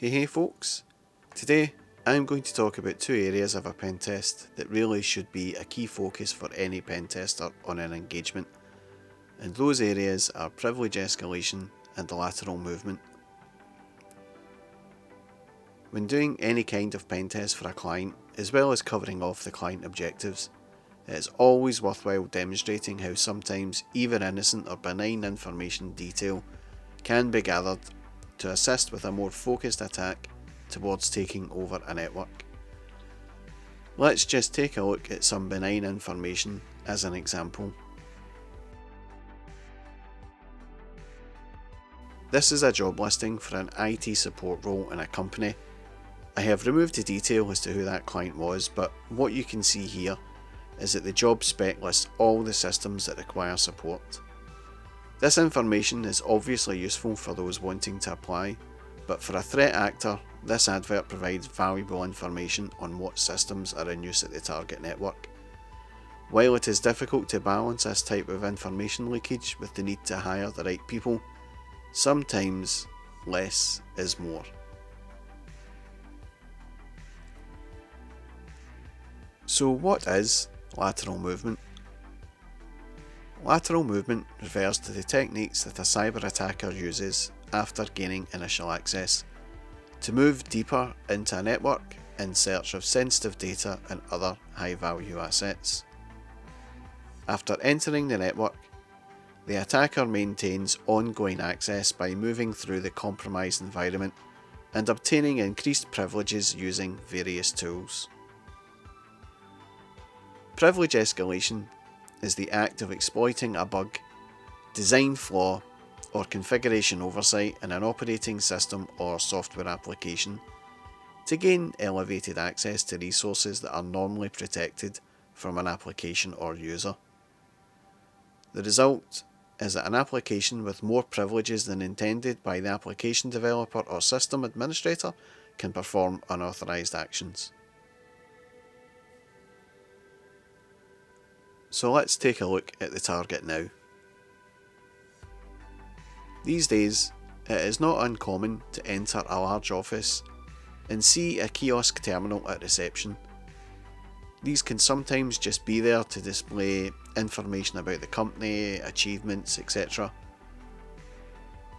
Hey folks, today I'm going to talk about two areas of a pen test that really should be a key focus for any pen tester on an engagement, and those areas are privilege escalation and lateral movement. When doing any kind of pen test for a client, as well as covering off the client objectives, it is always worthwhile demonstrating how sometimes even innocent or benign information detail can be gathered to assist with a more focused attack towards taking over a network. Let's just take a look at some benign information as an example. This is a job listing for an IT support role in a company. I have removed the detail as to who that client was, but what you can see here is that the job spec lists all the systems that require support. This information is obviously useful for those wanting to apply, but for a threat actor, this advert provides valuable information on what systems are in use at the target network. While it is difficult to balance this type of information leakage with the need to hire the right people, sometimes less is more. So what is lateral movement? Lateral movement refers to the techniques that a cyber attacker uses after gaining initial access to move deeper into a network in search of sensitive data and other high-value assets. After entering the network, the attacker maintains ongoing access by moving through the compromised environment and obtaining increased privileges using various tools. Privilege escalation is the act of exploiting a bug, design flaw, or configuration oversight in an operating system or software application to gain elevated access to resources that are normally protected from an application or user. The result is that an application with more privileges than intended by the application developer or system administrator can perform unauthorized actions. So let's take a look at the target now. These days, it is not uncommon to enter a large office and see a kiosk terminal at reception. These can sometimes just be there to display information about the company, achievements, etc.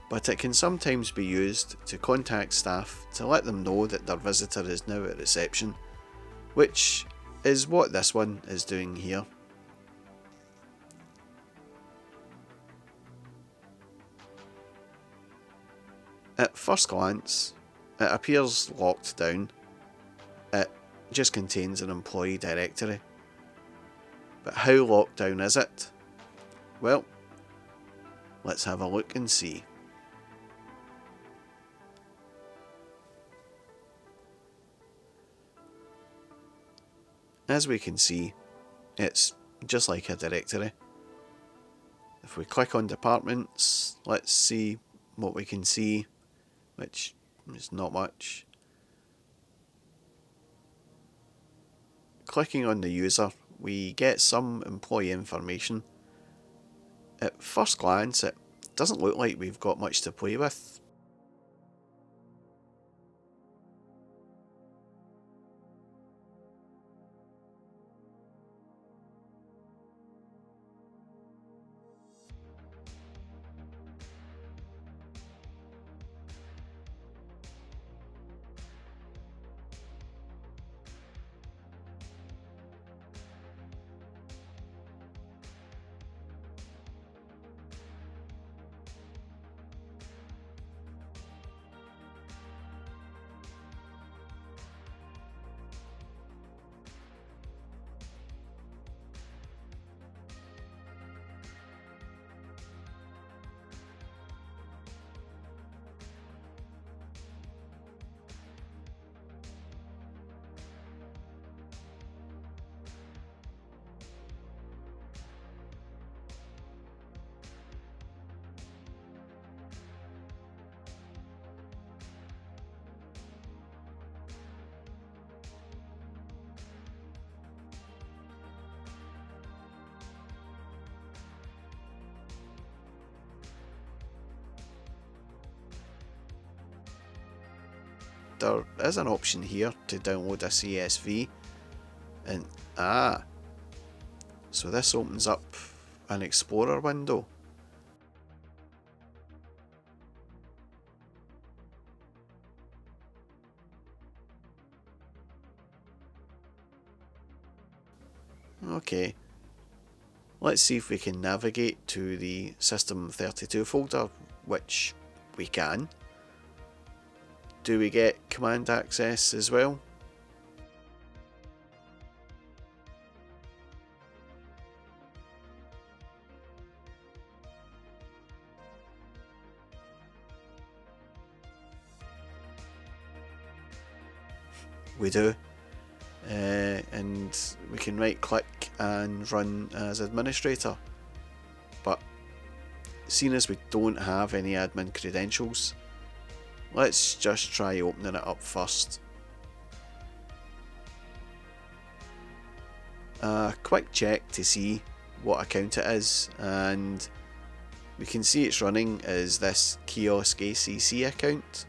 But it can sometimes be used to contact staff to let them know that their visitor is now at reception, which is what this one is doing here. At first glance, it appears locked down. It just contains an employee directory. But how locked down is it? Well, let's have a look and see. As we can see, it's just like a directory. If we click on departments, let's see what we can see, which is not much. Clicking on the user, we get some employee information. At first glance, it doesn't look like we've got much to play with. there is an option here to download a CSV, and so this opens up an Explorer window. Okay, let's see if we can navigate to the System32 folder, which we can. Do we get command access as well? We do. And we can right click and run as administrator, but seeing as we don't have any admin credentials, let's just try opening it up first. A quick check to see what account it is, and we can see it's running as this Kiosk ACC account.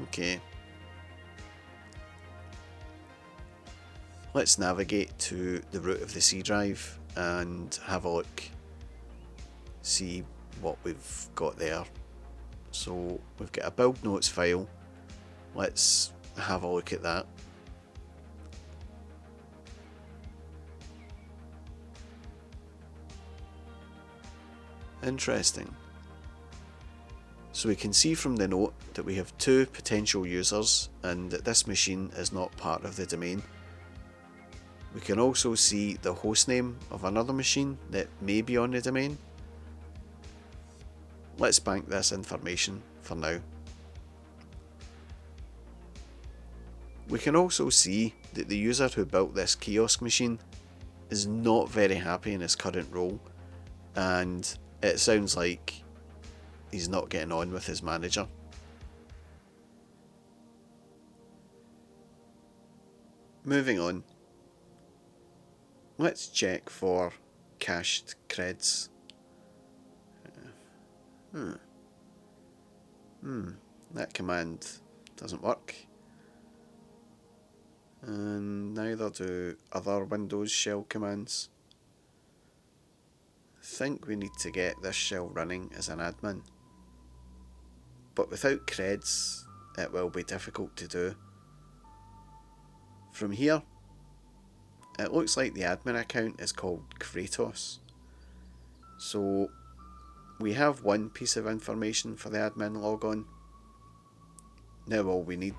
Okay. Let's navigate to the root of the C drive and have a look, see what we've got there. So we've got a build notes file. Let's have a look at that. Interesting. So we can see from the note that we have 2 potential users and that this machine is not part of the domain. We can also see the hostname of another machine that may be on the domain. Let's bank this information for now. We can also see that the user who built this kiosk machine is not very happy in his current role, and it sounds like he's not getting on with his manager. Moving on. Let's check for cached creds. That command doesn't work. And neither do other Windows shell commands. I think we need to get this shell running as an admin. But without creds, it will be difficult to do. From here, it looks like the admin account is called Kratos. So we have one piece of information for the admin logon. Now all we need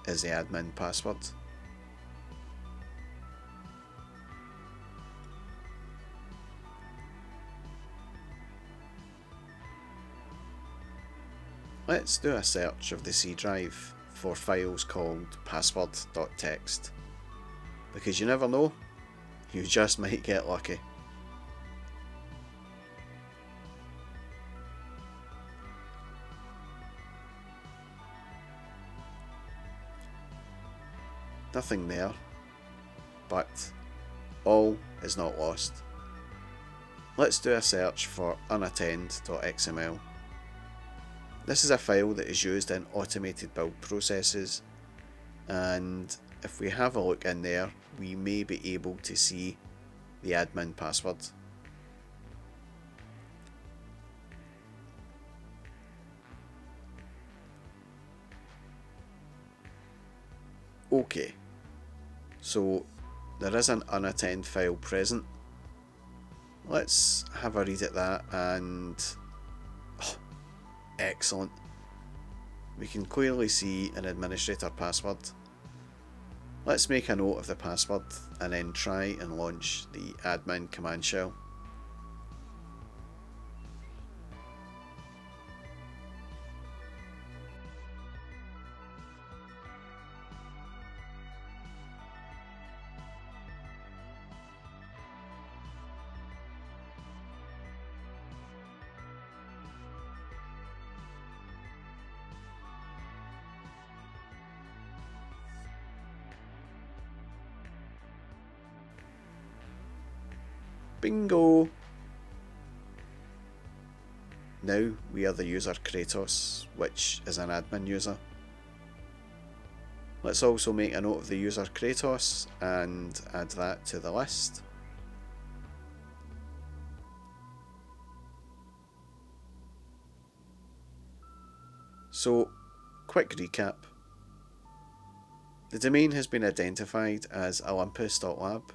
is the admin password. Let's do a search of the C drive for files called password.txt. Because you never know, you just might get lucky. Nothing there, but all is not lost. Let's do a search for unattend.xml. This is a file that is used in automated build processes, and if we have a look in there, we may be able to see the admin password. Okay, so there is an unattend file present. Let's have a read at that, and excellent. We can clearly see an administrator password. Let's make a note of the password and then try and launch the admin command shell. Bingo! Now we are the user Kratos, which is an admin user. Let's also make a note of the user Kratos and add that to the list. So, quick recap. The domain has been identified as olympus.lab.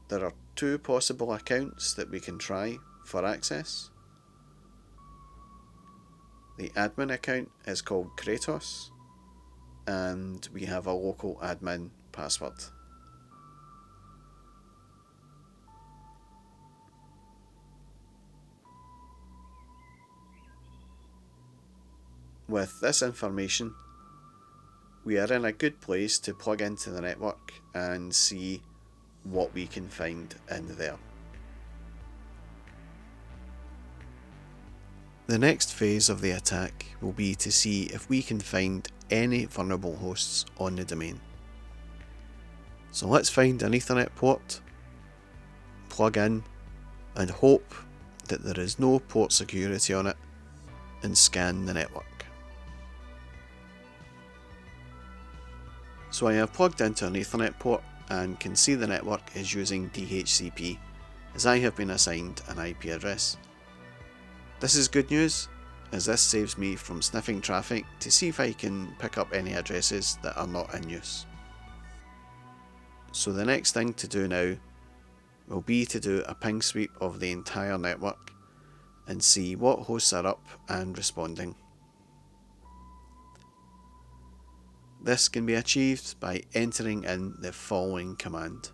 There are 2 possible accounts that we can try for access. The admin account is called Kratos, and we have a local admin password. With this information, we are in a good place to plug into the network and see what we can find in there. The next phase of the attack will be to see if we can find any vulnerable hosts on the domain. So let's find an Ethernet port, plug in, and hope that there is no port security on it, and scan the network. So I have plugged into an Ethernet port and can see the network is using DHCP, as I have been assigned an IP address. This is good news, as this saves me from sniffing traffic to see if I can pick up any addresses that are not in use. So the next thing to do now will be to do a ping sweep of the entire network and see what hosts are up and responding. This can be achieved by entering in the following command.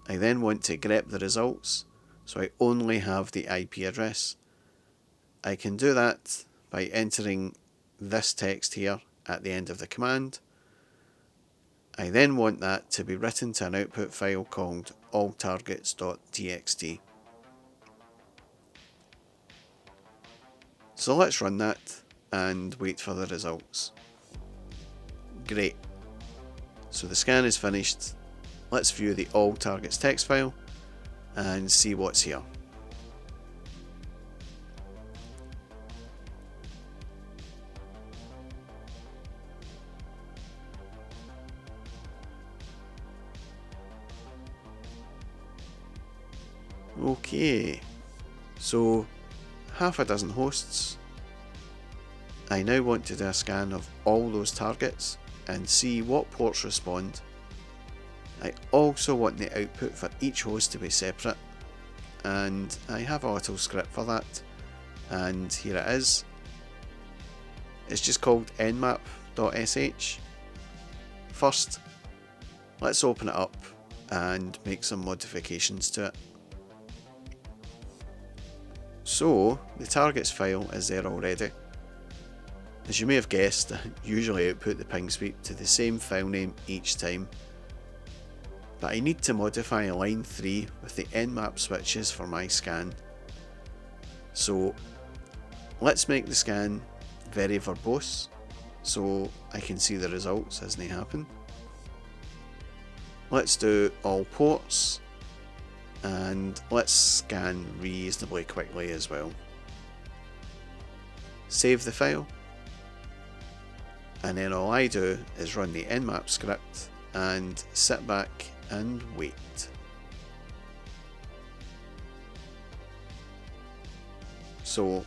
I then want to grep the results, so I only have the IP address. I can do that by entering this text here at the end of the command. I then want that to be written to an output file called alltargets.txt. So let's run that and wait for the results. Great. So the scan is finished. Let's view the all targets text file and see what's here. Okay, so half a dozen hosts. I now want to do a scan of all those targets and see what ports respond. I also want the output for each host to be separate, and I have a little script for that, and here it is. It's just called nmap.sh. First, let's open it up and make some modifications to it. So, the targets file is there already. As you may have guessed, I usually output the ping sweep to the same file name each time, but I need to modify line 3 with the nmap switches for my scan. So let's make the scan very verbose so I can see the results as they happen. Let's do all ports, and let's scan reasonably quickly as well. Save the file, and then all I do is run the nmap script and sit back and wait. So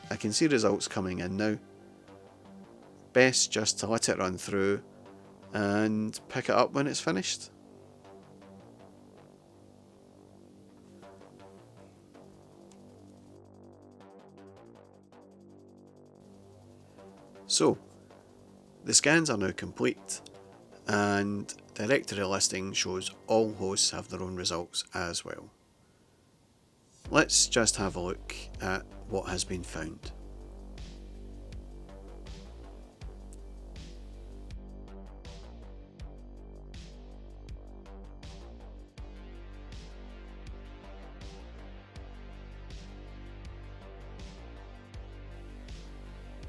I can see results coming in now. Best just to let it run through and pick it up when it's finished. So the scans are now complete, and directory listing shows all hosts have their own results as well. Let's just have a look at what has been found.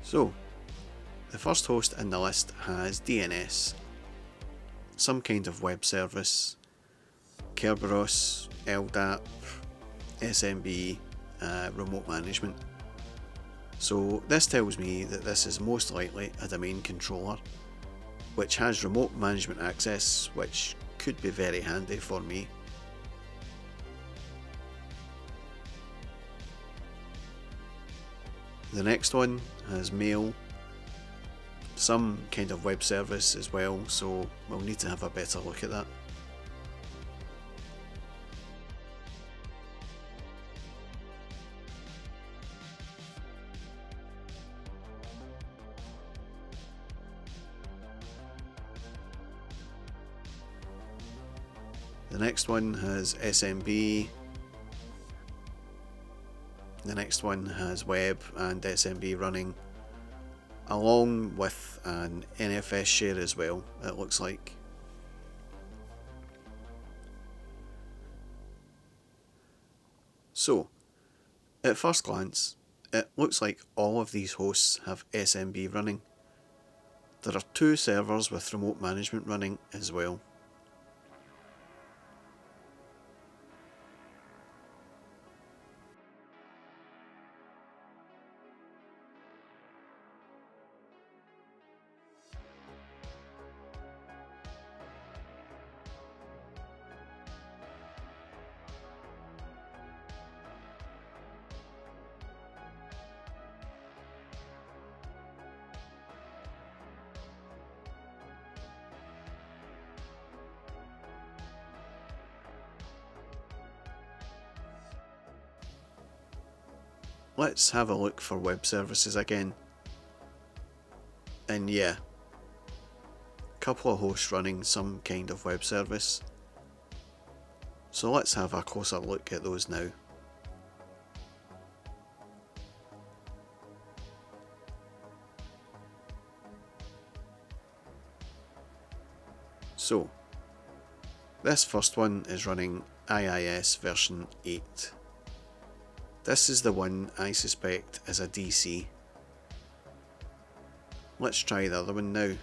So, the first host in the list has DNS, some kind of web service, Kerberos, LDAP, SMB, remote management. So this tells me that this is most likely a domain controller which has remote management access, which could be very handy for me. The next one has mail, some kind of web service as well, so we'll need to have a better look at that. The next one has SMB. The next one has web and SMB running, along with an NFS share as well, it looks like. So, at first glance, it looks like all of these hosts have SMB running. There are 2 servers with remote management running as well. Let's have a look for web services again. And yeah, a couple of hosts running some kind of web service. So let's have a closer look at those now. So, this first one is running IIS version 8. This is the one I suspect is a DC. Let's try the other one now.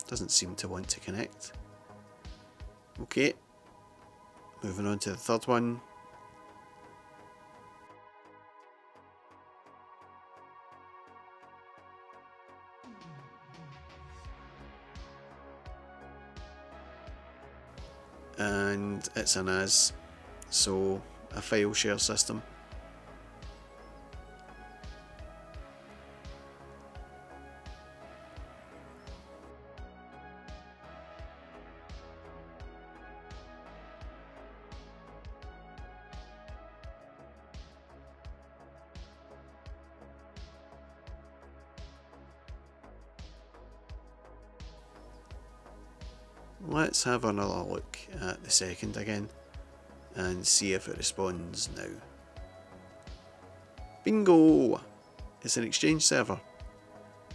Doesn't seem to want to connect. Okay, moving on to the third one. And it's a NAS, so a file share system. Let's have another look at the second again and see if it responds now. Bingo! It's an Exchange server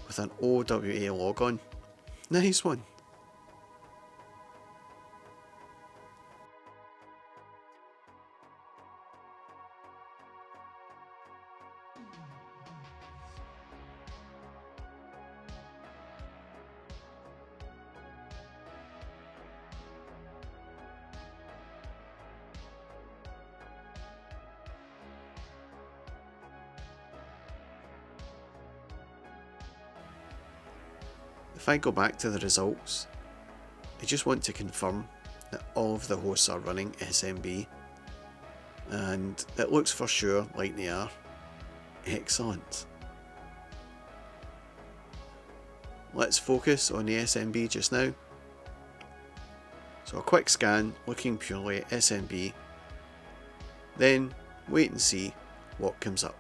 with an OWA logon. Nice one! If I go back to the results, I just want to confirm that all of the hosts are running SMB, and it looks for sure like they are. Excellent. Let's focus on the SMB just now. So a quick scan looking purely at SMB, then wait and see what comes up.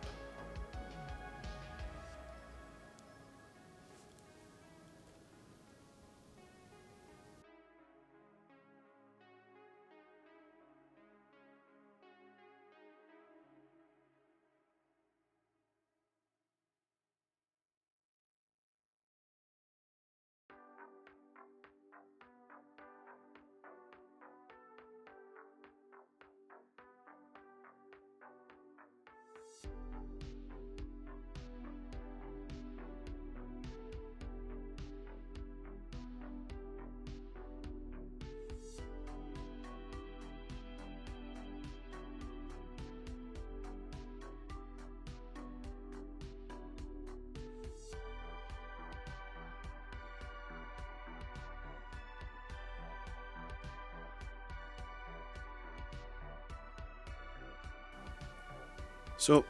So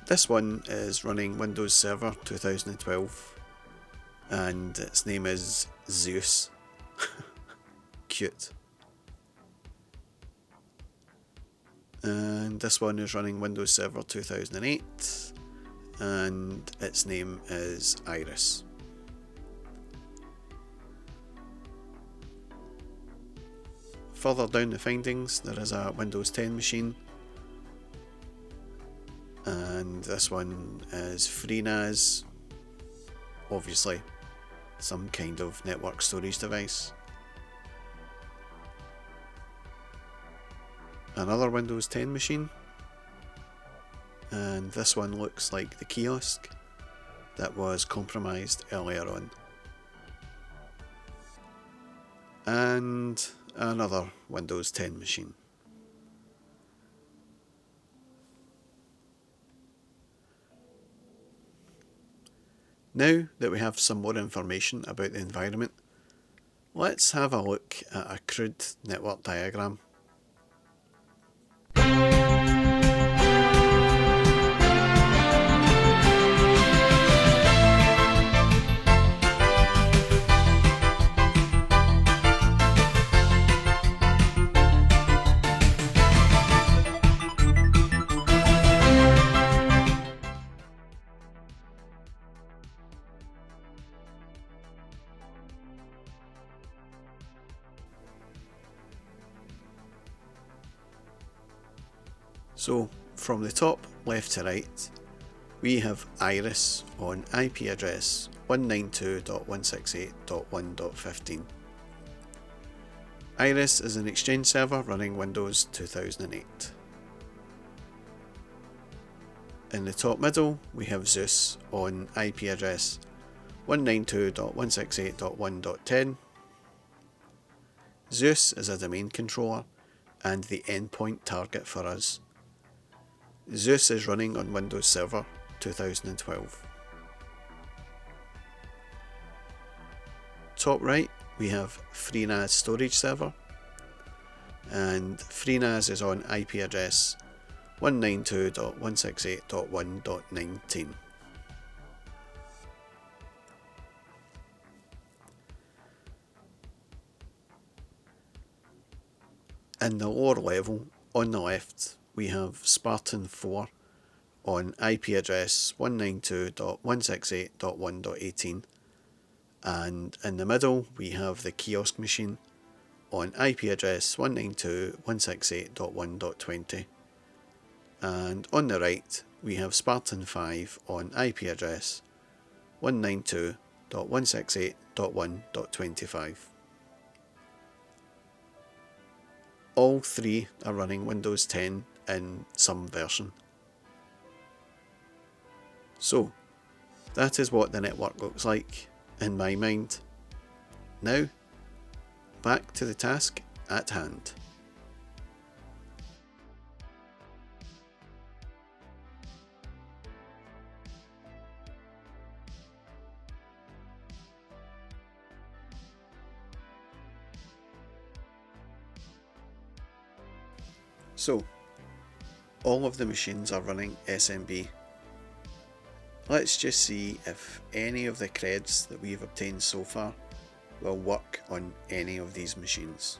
this one is running Windows Server 2012 and its name is Zeus. Cute. And this one is running Windows Server 2008 and its name is Iris. Further down the findings there is a Windows 10 machine, and this one is FreeNAS, obviously some kind of network storage device. Another Windows 10 machine, and this one looks like the kiosk that was compromised earlier on. And another Windows 10 machine. Now that we have some more information about the environment, let's have a look at a crude network diagram. So from the top left to right, we have Iris on IP address 192.168.1.15. Iris is an Exchange server running Windows 2008. In the top middle, we have Zeus on IP address 192.168.1.10. Zeus is a domain controller and the endpoint target for us. Zeus is running on Windows Server 2012. Top right, we have FreeNAS storage server, and FreeNAS is on IP address 192.168.1.19. In the lower level, on the left, we have Spartan 4 on IP address 192.168.1.18, and in the middle we have the kiosk machine on IP address 192.168.1.20, and on the right we have Spartan 5 on IP address 192.168.1.25. All three are running Windows 10 in some version. So, that is what the network looks like in my mind. Now, back to the task at hand. So, all of the machines are running SMB. Let's just see if any of the creds that we've obtained so far will work on any of these machines.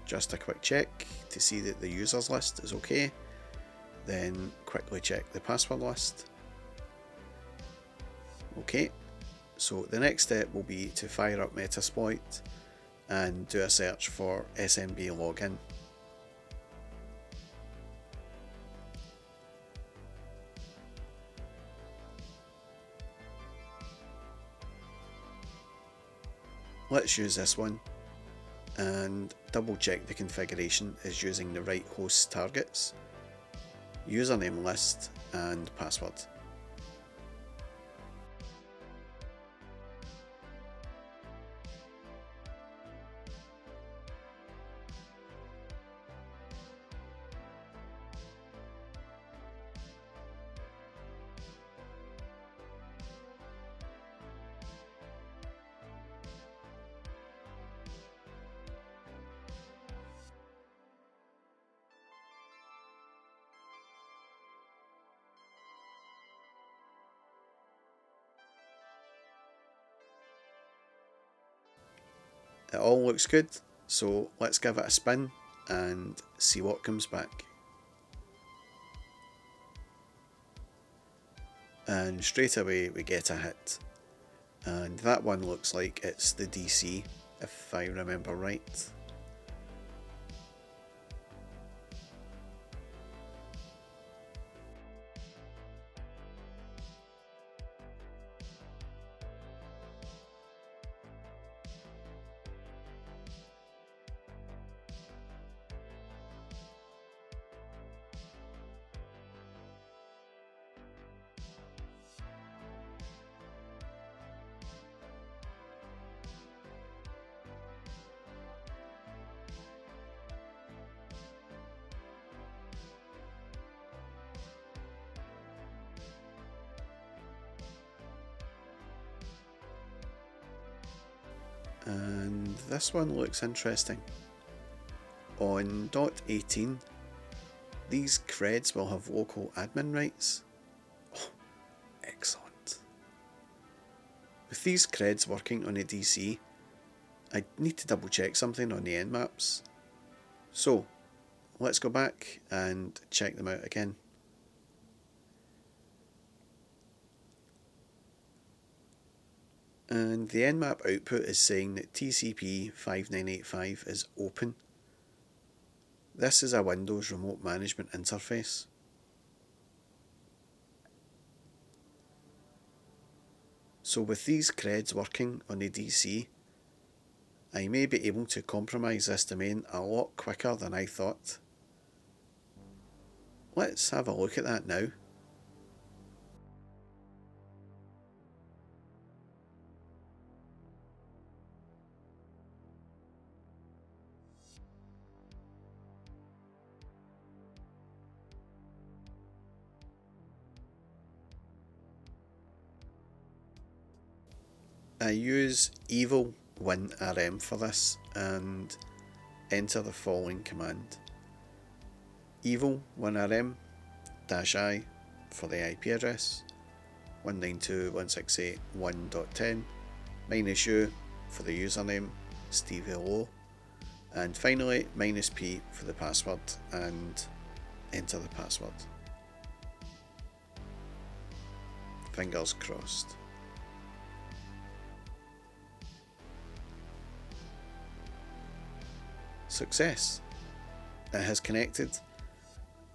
Just a quick check to see that the users list is okay, then quickly check the password list. Okay, so the next step will be to fire up Metasploit and do a search for SMB login. Let's use this one and double check the configuration is using the right host targets, username list and password. It all looks good, so let's give it a spin and see what comes back. And straight away we get a hit. And that one looks like it's the DC, if I remember right. And this one looks interesting. On dot 18, these creds will have local admin rights. Oh, excellent. With these creds working on a DC, I need to double check something on the end maps. So, let's go back and check them out again. And the nmap output is saying that TCP 5985 is open. This is a Windows remote management interface. So with these creds working on the DC, I may be able to compromise this domain a lot quicker than I thought. Let's have a look at that now. I use evil-winrm for this and enter the following command. evil-winrm -i for the IP address, 192.168.1.10, -u for the username, SteveLo, and finally -p for the password, and enter the password. Fingers crossed. Success! It has connected.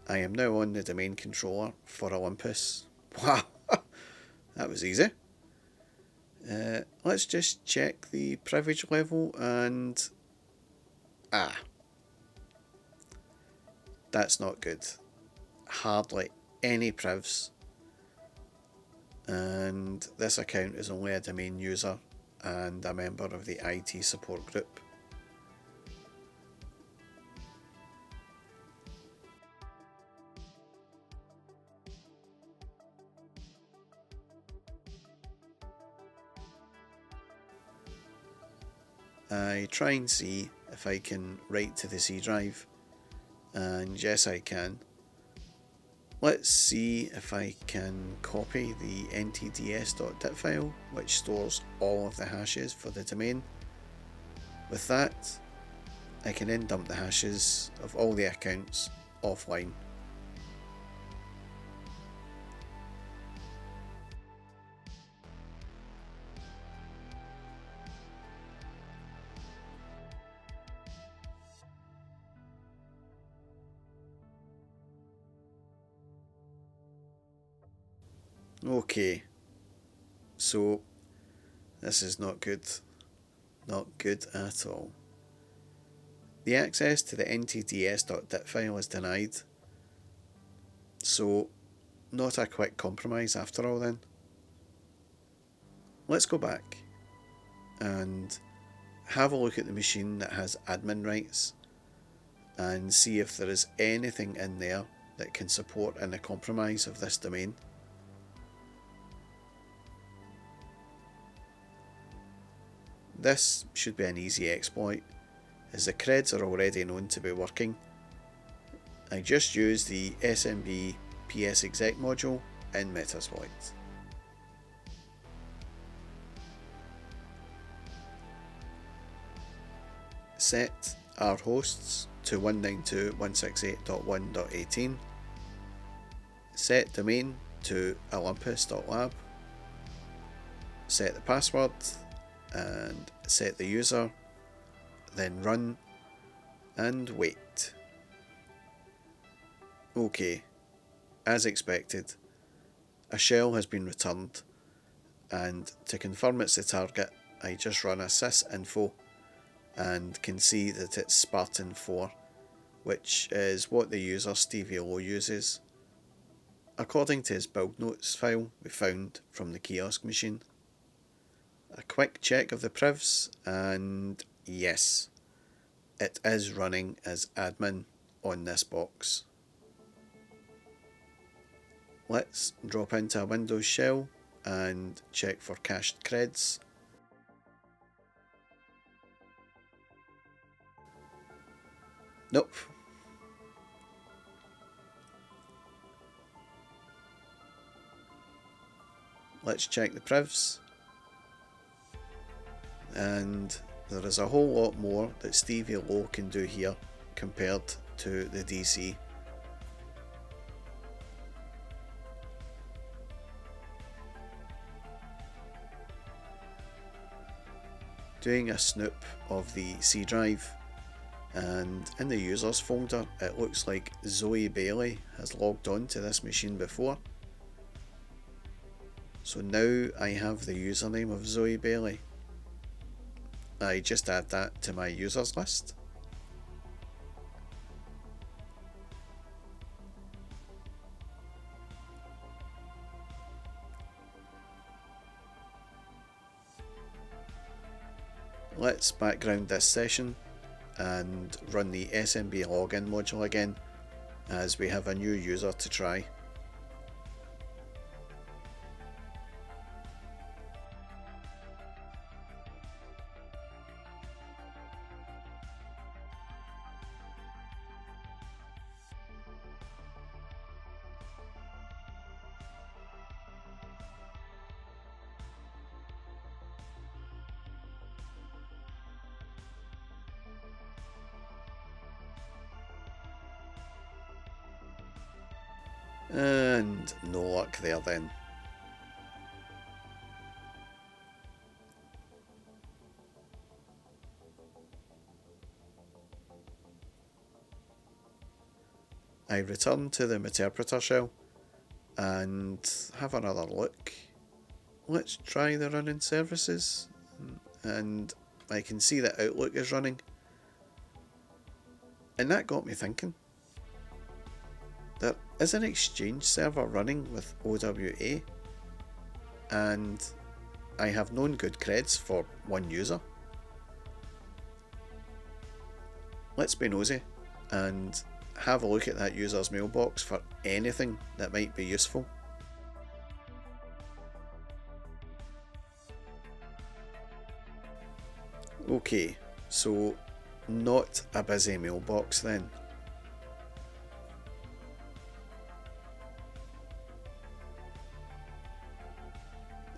I am now on the domain controller for Olympus. Wow, that was easy. Let's just check the privilege level and... that's not good. Hardly any privs. And this account is only a domain user and a member of the IT support group. I try and see if I can write to the C drive, and yes I can. Let's see if I can copy the ntds.dit file, which stores all of the hashes for the domain. With that, I can then dump the hashes of all the accounts offline. Okay, so this is not good. Not good at all. The access to the ntds.dit file is denied. So, not a quick compromise after all then. Let's go back and have a look at the machine that has admin rights and see if there is anything in there that can support in a compromise of this domain. This should be an easy exploit, as the creds are already known to be working. I just use the smb psexec module in Metasploit. set our hosts to 192.168.1.18, set domain to olympus.lab, set the password and set the user, then run and wait. Okay, as expected, a shell has been returned, and to confirm it's the target, I just run a sysinfo and can see that it's Spartan 4, which is what the user Stevie Low uses, according to his build notes file we found from the kiosk machine. A quick check of the privs, and yes, it is running as admin on this box. Let's drop into a Windows shell and check for cached creds. Nope. Let's check the privs. And there is a whole lot more that Stevie Low can do here compared to the DC. Doing a snoop of the C drive, and in the users folder it looks like Zoe Bailey has logged on to this machine before. So now I have the username of Zoe Bailey. I just add that to my users list. Let's background this session and run the SMB login module again, as we have a new user to try. And no luck there then. I return to the Meterpreter shell and have another look. Let's try the running services, and I can see that Outlook is running, and that got me thinking. There is an Exchange server running with OWA, and I have known good creds for one user. Let's be nosy and have a look at that user's mailbox for anything that might be useful. Okay, so not a busy mailbox then.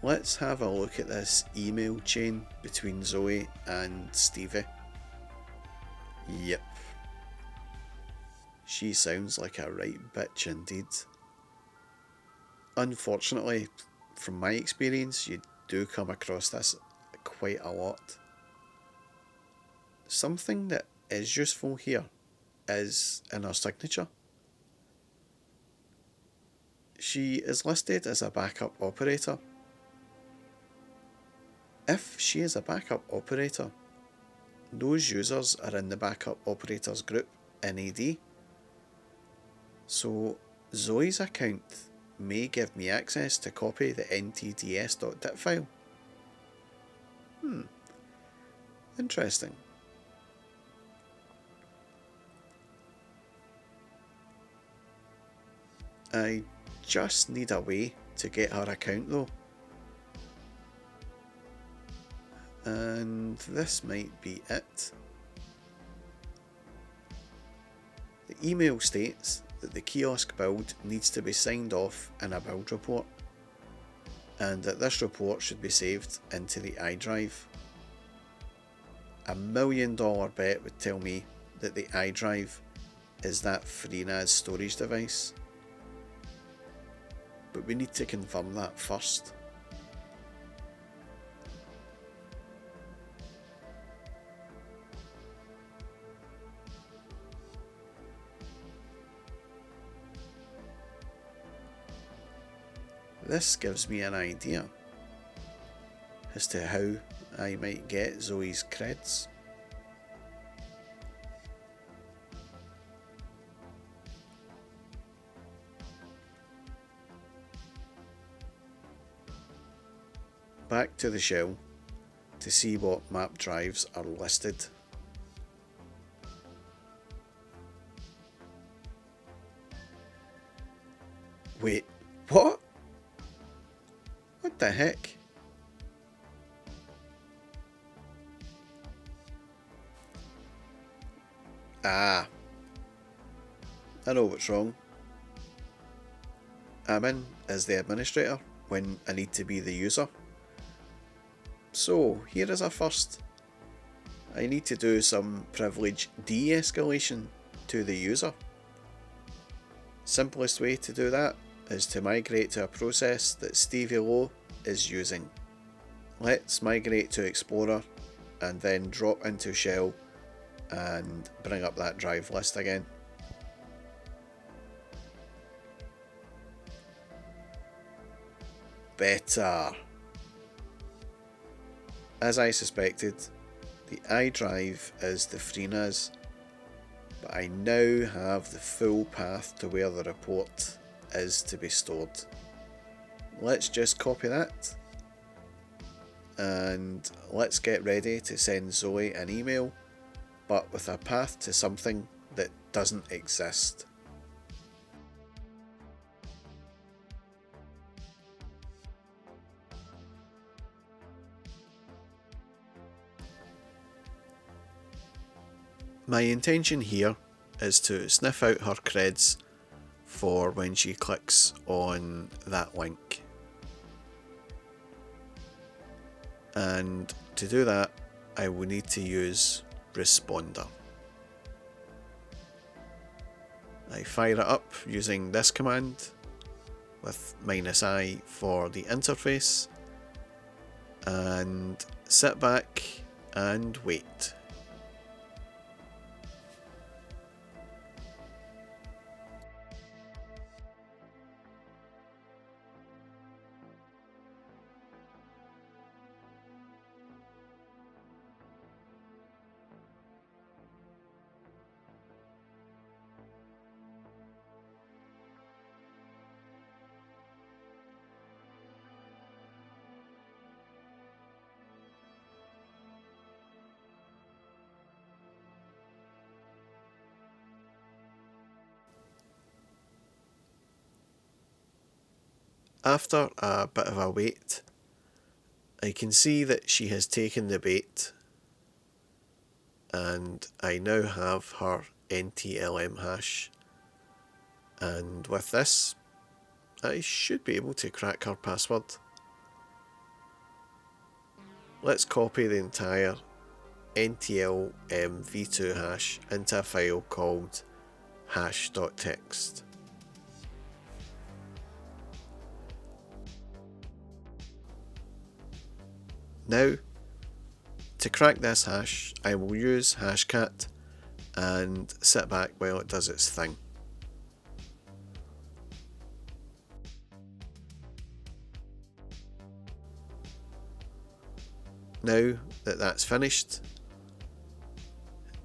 Let's have a look at this email chain between Zoe and Stevie. Yep. She sounds like a right bitch indeed. Unfortunately, from my experience, you do come across this quite a lot. Something that is useful here is in her signature. She is listed as a backup operator. If she is a backup operator, those users are in the backup operators group in AD. So Zoe's account may give me access to copy the ntds.dit file. Interesting. I just need a way to get her account though. And this might be it. The email states that the kiosk build needs to be signed off in a build report, and that this report should be saved into the iDrive. $1,000,000 bet would tell me that the iDrive is that FreeNAS storage device. But we need to confirm that first. This gives me an idea as to how I might get Zoe's creds. Back to the shell to see what map drives are listed. Wait, what? What the heck? Ah, I know what's wrong. I'm in as the administrator when I need to be the user. So here is a first. I need to do some privilege de-escalation to the user. Simplest way to do that is to migrate to a process that Stevie Low is using. Let's migrate to Explorer and then drop into Shell and bring up that drive list again. Better. As I suspected, the iDrive is the FreeNAS, but I now have the full path to where the report is to be stored. Let's just copy that and let's get ready to send Zoe an email, but with a path to something that doesn't exist. My intention here is to sniff out her creds for when she clicks on that link. And to do that, I will need to use responder. I fire it up using this command with -i for the interface and sit back and wait. After a bit of a wait, I can see that she has taken the bait and I now have her NTLM hash, and with this I should be able to crack her password. Let's copy the entire NTLM v2 hash into a file called hash.txt. Now, to crack this hash, I will use hashcat and sit back while it does its thing. Now that that's finished,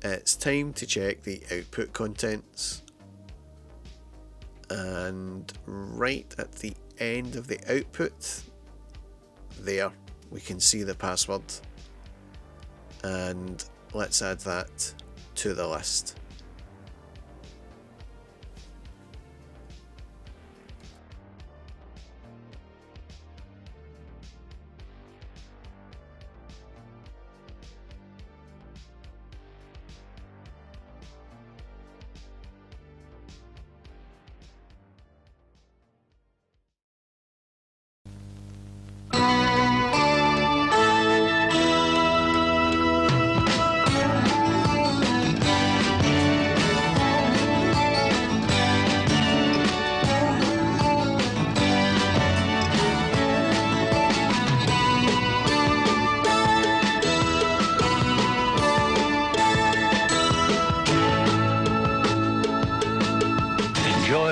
it's time to check the output contents, and right at the end of the output, there we can see the password, and let's add that to the list.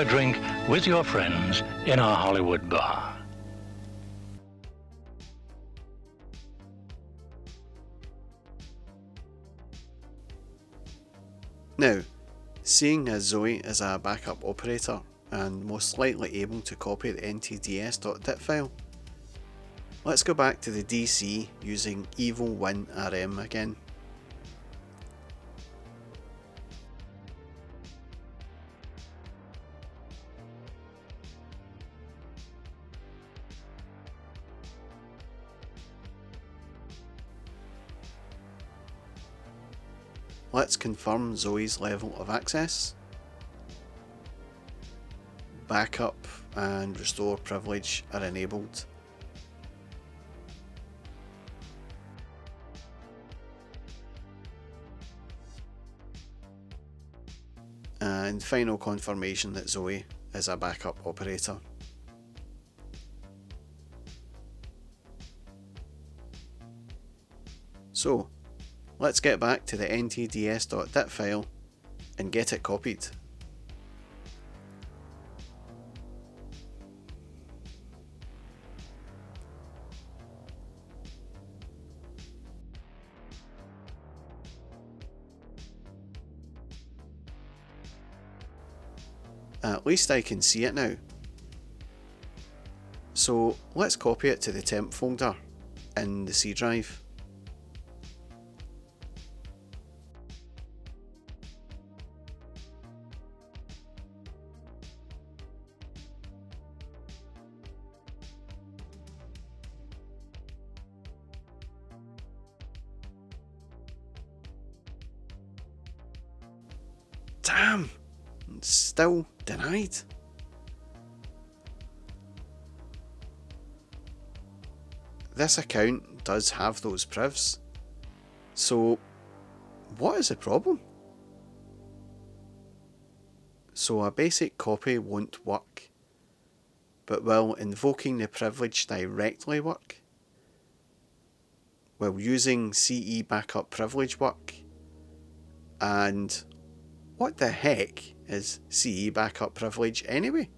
enjoy a drink with your friends in our Hollywood bar. Now, seeing as Zoe is a backup operator and most likely able to copy the ntds.dit file, let's go back to the DC using evil-winrm again. Let's confirm Zoe's level of access. Backup and restore privilege are enabled. And final confirmation that Zoe is a backup operator. So, let's get back to the ntds.dit file and get it copied. At least I can see it now. So let's copy it to the temp folder in the C drive. Damn! Still denied. This account does have those privs. So, what is the problem? So a basic copy won't work, but will invoking the privilege directly work? Will using SeBackupPrivilege work? And what the heck is SeBackupPrivilege anyway?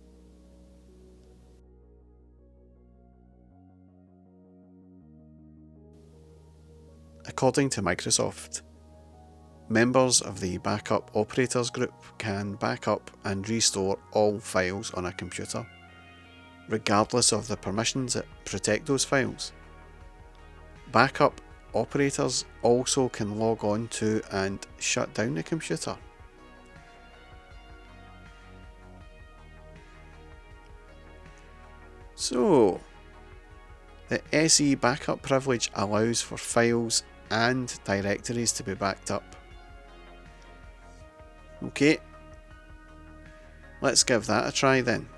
According to Microsoft, members of the Backup Operators group can backup and restore all files on a computer, regardless of the permissions that protect those files. Backup operators also can log on to and shut down the computer. So, the SE backup privilege allows for files and directories to be backed up. Okay, let's give that a try then.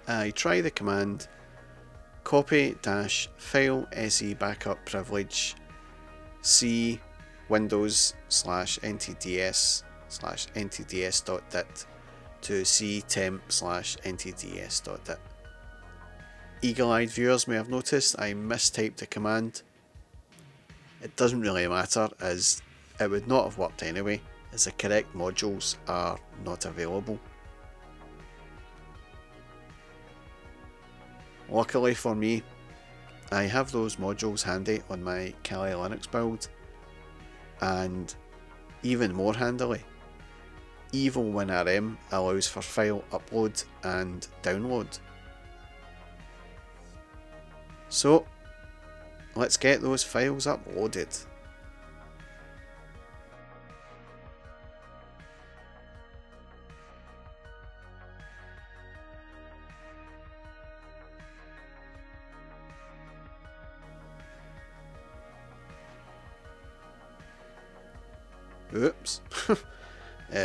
I try the command copy-file SE backup privilege C Windows/ntds/ntds.dit to C temp/ntds.dit. Eagle-eyed viewers may have noticed I mistyped the command. It doesn't really matter, as it would not have worked anyway, as the correct modules are not available. Luckily for me, I have those modules handy on my Kali Linux build, and even more handily, evil-winrm allows for file upload and download. So, let's get those files uploaded. Oops,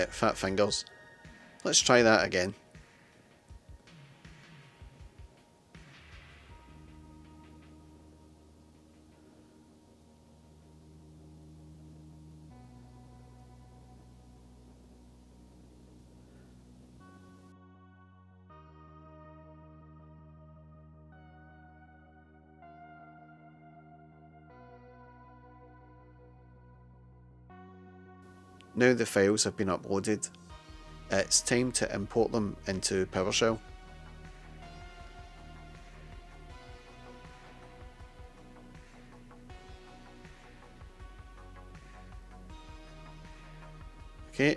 fat fingers. Let's try that again. Now the files have been uploaded, it's time to import them into PowerShell. Okay,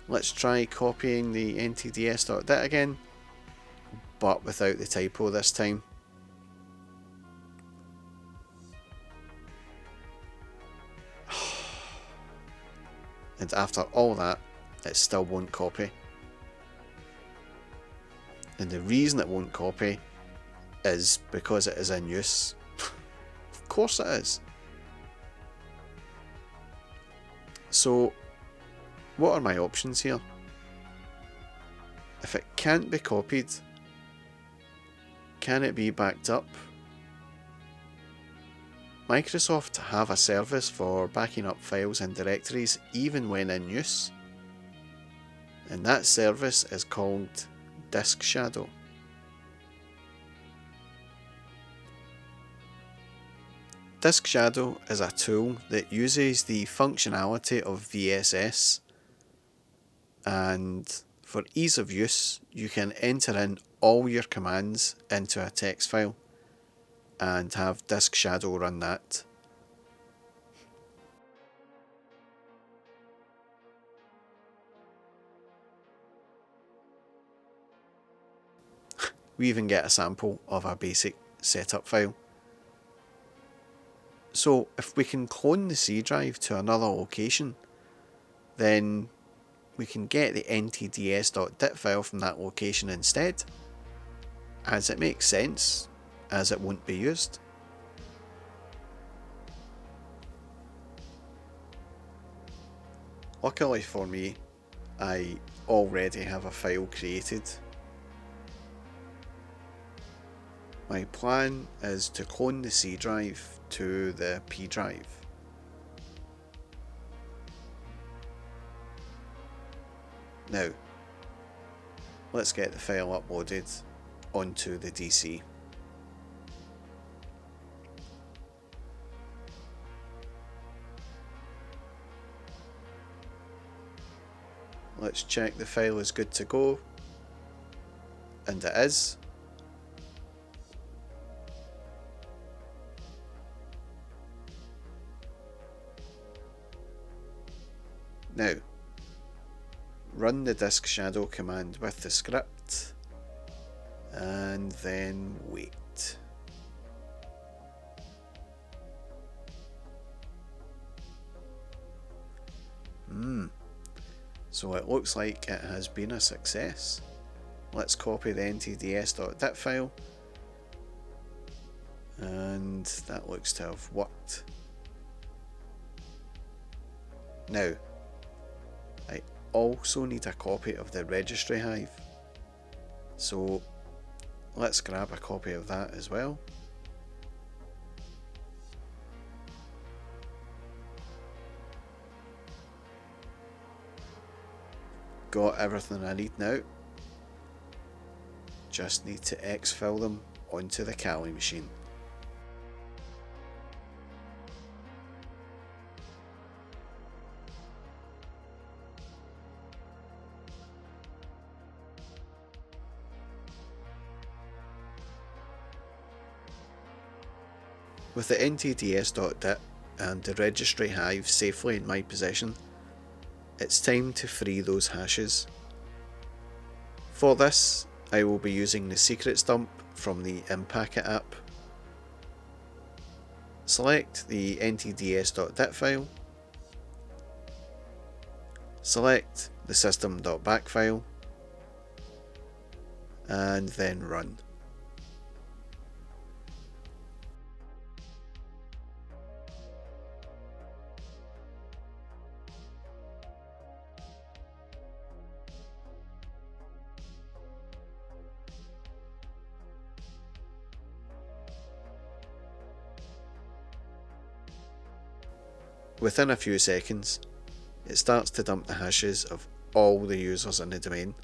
let's try copying the ntds.dit again, but without the typo this time. And after all that, it still won't copy. And the reason it won't copy is because it is in use. Of course it is. So, what are my options here? If it can't be copied, can it be backed up? Microsoft have a service for backing up files and directories even when in use, and that service is called Disk Shadow. Disk Shadow is a tool that uses the functionality of VSS, and for ease of use you can enter in all your commands into a text file and have Disk Shadow run that. We even get a sample of a basic setup file. So if we can clone the C drive to another location, then we can get the ntds.dit file from that location instead, as it makes sense, as it won't be used. Luckily for me, I already have a file created. My plan is to clone the C drive to the P drive. Now, let's get the file uploaded onto the DC. Let's check the file is good to go, and it is. Now, run the Disk Shadow command with the script, and then wait. So it looks like it has been a success. Let's copy the ntds.dit file, and that looks to have worked. Now, I also need a copy of the registry hive, so let's grab a copy of that as well. Got everything I need now. Just need to exfil them onto the Kali machine. With the ntds.dit and the registry hive safely in my possession, it's time to free those hashes. For this, I will be using the secrets dump from the Impacket app. Select the ntds.dit file, select the system.back file, and then run. Within a few seconds, it starts to dump the hashes of all the users in the domain.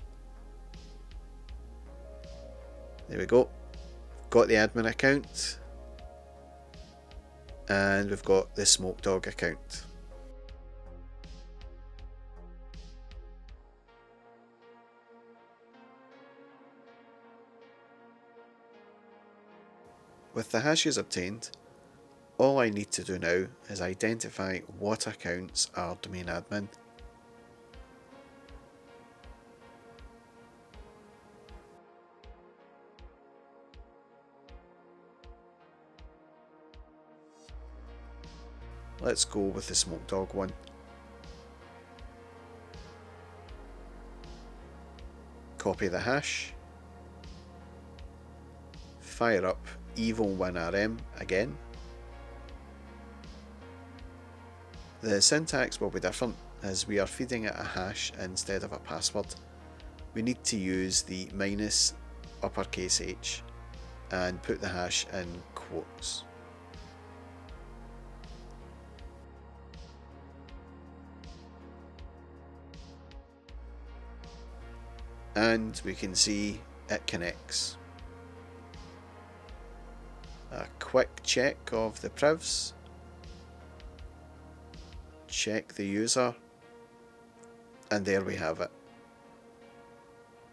There we go. Got the admin account, and we've got the Smoke Dog account. With the hashes obtained, all I need to do now is identify what accounts are domain admin. Let's go with the Smoke Dog one. Copy the hash, fire up evil-winrm again. The syntax will be different as we are feeding it a hash instead of a password. We need to use the minus uppercase H and put the hash in quotes. And we can see it connects. A quick check of the privs. Check the user, and there we have it.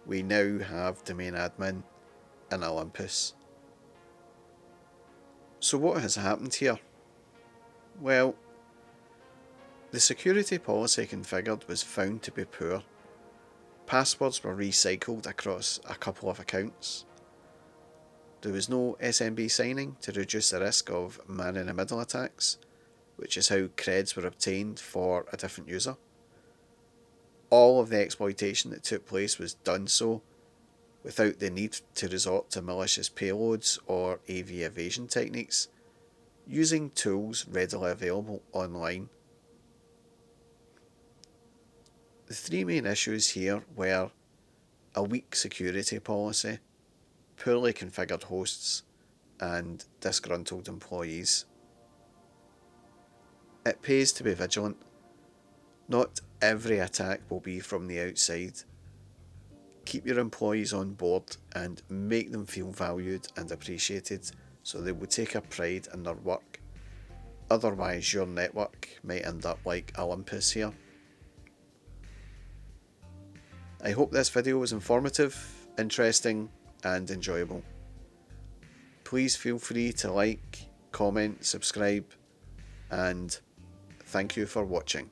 We now have domain admin in Olympus. So what has happened here? Well, the security policy configured was found to be poor. Passwords were recycled across a couple of accounts. There was no SMB signing to reduce the risk of man-in-the-middle attacks, which is how creds were obtained for a different user. All of the exploitation that took place was done so without the need to resort to malicious payloads or AV evasion techniques, using tools readily available online. The three main issues here were a weak security policy, poorly configured hosts, and disgruntled employees. It pays to be vigilant. Not every attack will be from the outside. Keep your employees on board and make them feel valued and appreciated so they will take a pride in their work. Otherwise your network might end up like Olympus here. I hope this video was informative, interesting and enjoyable. Please feel free to like, comment, subscribe, and thank you for watching.